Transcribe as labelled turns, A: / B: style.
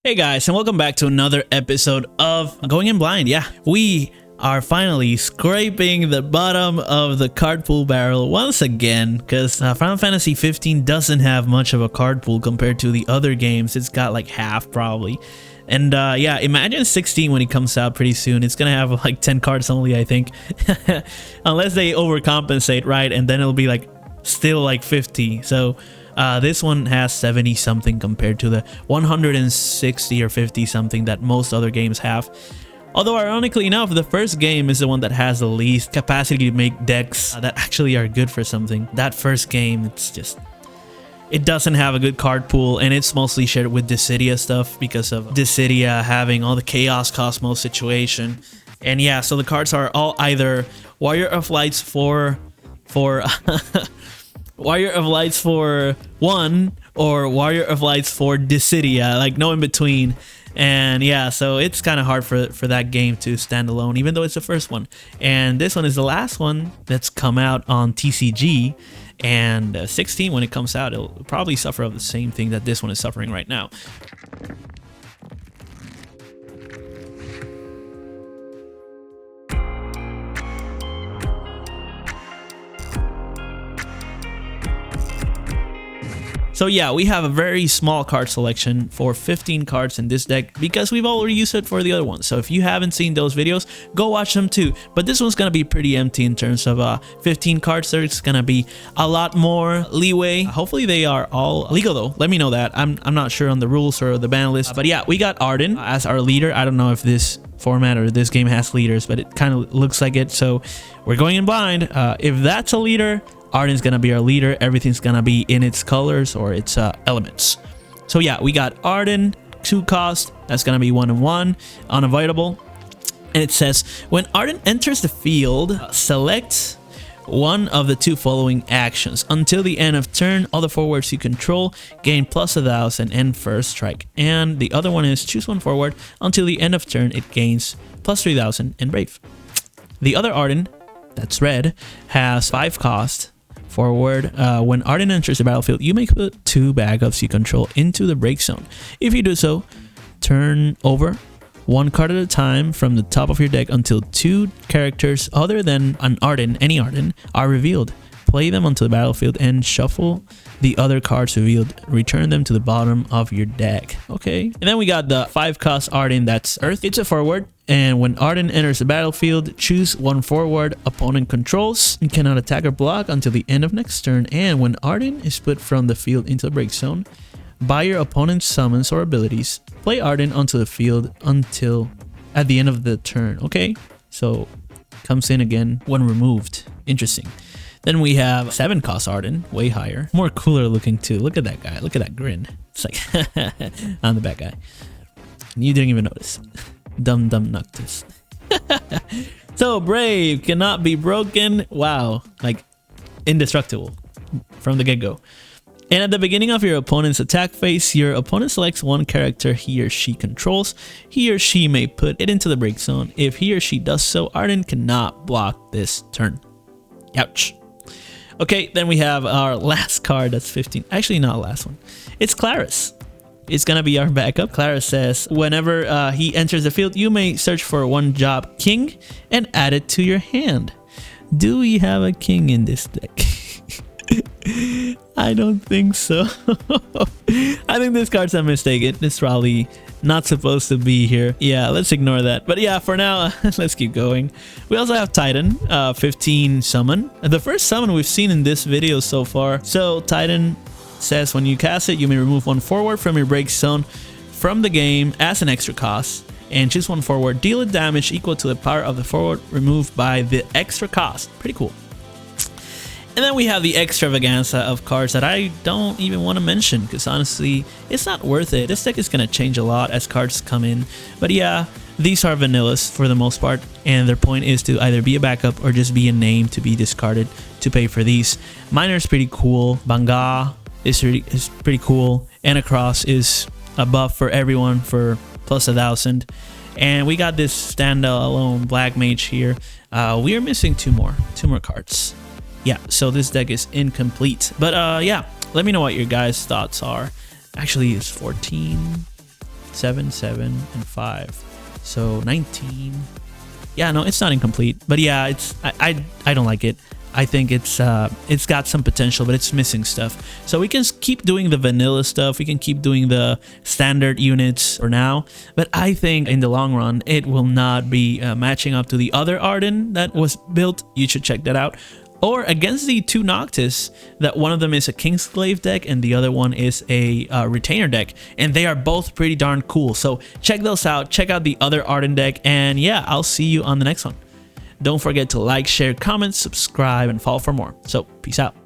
A: Hey guys, and welcome back to another episode of Going In Blind. Yeah, we are finally scraping the bottom of the card pool barrel once again, because Final Fantasy 15 doesn't have much of a card pool compared to the other games. It's got like half probably. And yeah, imagine 16 when it comes out pretty soon. It's gonna have like 10 cards only, I think. Unless they overcompensate, right? And then it'll be like still like 50. So this one has 70 something compared to the 160 or 50 something that most other games have. Although ironically enough, the first game is the one that has the least capacity to make decks that actually are good for something. That first game, it doesn't have a good card pool, and it's mostly shared with Dissidia stuff because of Dissidia having all the Chaos Cosmos situation. And yeah, so the cards are all either Warrior of Lights for Warrior of Lights for 1 or Warrior of Lights for Dissidia, like no in between. And yeah, so it's kind of hard for that game to stand alone, even though it's the first one. And this one is the last one that's come out on TCG. And 16, when it comes out, it'll probably suffer of the same thing that this one is suffering right now. So yeah, we have a very small card selection for 15 cards in this deck because we've already used it for the other ones. So if you haven't seen those videos, go watch them too. But this one's going to be pretty empty in terms of 15 cards. There's going to be a lot more leeway. Hopefully they are all legal though. Let me know that. I'm not sure on the rules or the ban list. But yeah, we got Ardynn as our leader. I don't know if this format or this game has leaders, but it kind of looks like it. So we're going in blind. If that's a leader, Ardynn's gonna be our leader. Everything's gonna be in its colors or its elements. So yeah, we got Ardynn, 2 cost. That's gonna be 1/1, unavoidable. And it says, when Ardynn enters the field, select one of the 2 following actions. Until the end of turn, all the forwards you control gain plus 1,000 and first strike. And the other one is choose one forward. Until the end of turn, it gains plus 3,000 and brave. The other Ardynn, that's red, has 5 cost. Forward, when Ardynn enters the battlefield, you may put 2 backups you control into the break zone. If you do so, turn over 1 card at a time from the top of your deck until 2 characters other than an Ardynn, any Ardynn, are revealed. Play them onto the battlefield and shuffle the other cards revealed. Return them to the bottom of your deck. Okay. And then we got the 5 cost Ardynn, that's Earth. It's a forward. And when Ardynn enters the battlefield, choose 1 forward opponent controls and cannot attack or block until the end of next turn. And when Ardynn is put from the field into the break zone, by your opponent's summons or abilities, play Ardynn onto the field until at the end of the turn. Okay, so comes in again when removed. Interesting. Then we have 7 cost Ardynn, way higher, more cooler looking too. Look at that guy. Look at that grin. It's like I'm the bad guy. You didn't even notice. Dum Noctis. So brave, cannot be broken. Wow, like indestructible from the get-go. And at the beginning of your opponent's attack phase, your opponent selects 1 character he or she controls. He or she may put it into the break zone. If he or she does so, Ardynn cannot block this turn. Ouch. Okay, then we have our last card, that's 15. Actually, not last one. It's Claris. It's gonna be our backup. Claris says, whenever he enters the field, you may search for 1 job king and add it to your hand. Do we have a king in this deck? I don't think so. I think this card's a mistake. It's probably not supposed to be here. Yeah, let's ignore that. But yeah, for now, let's keep going. We also have Titan, 15 summon. The first summon we've seen in this video so far. So Titan says when you cast it, you may remove 1 forward from your break zone from the game as an extra cost and choose 1 forward. Deal it damage equal to the power of the forward removed by the extra cost. Pretty cool. And then we have the extravaganza of cards that I don't even want to mention because honestly, it's not worth it. This deck is going to change a lot as cards come in. But yeah, these are vanillas for the most part, and their point is to either be a backup or just be a name to be discarded to pay for these. Miner is pretty cool. Banga is pretty cool. Anacross is a buff for everyone for plus 1,000. And we got this standalone Black Mage here. We are missing two more cards. Yeah, so this deck is incomplete. But yeah, let me know what your guys' thoughts are. Actually, it's 14. 7, 7, and 5. So 19. Yeah, no, it's not incomplete. But yeah, it's I don't like it. I think it's got some potential, but it's missing stuff. So we can keep doing the vanilla stuff. We can keep doing the standard units for now. But I think in the long run, it will not be matching up to the other Ardynn that was built. You should check that out. Or against the two Noctis, that one of them is a Kingsglaive deck and the other one is a Retainer deck. And they are both pretty darn cool. So check those out. Check out the other Ardynn deck. And yeah, I'll see you on the next one. Don't forget to like, share, comment, subscribe, and follow for more. So peace out.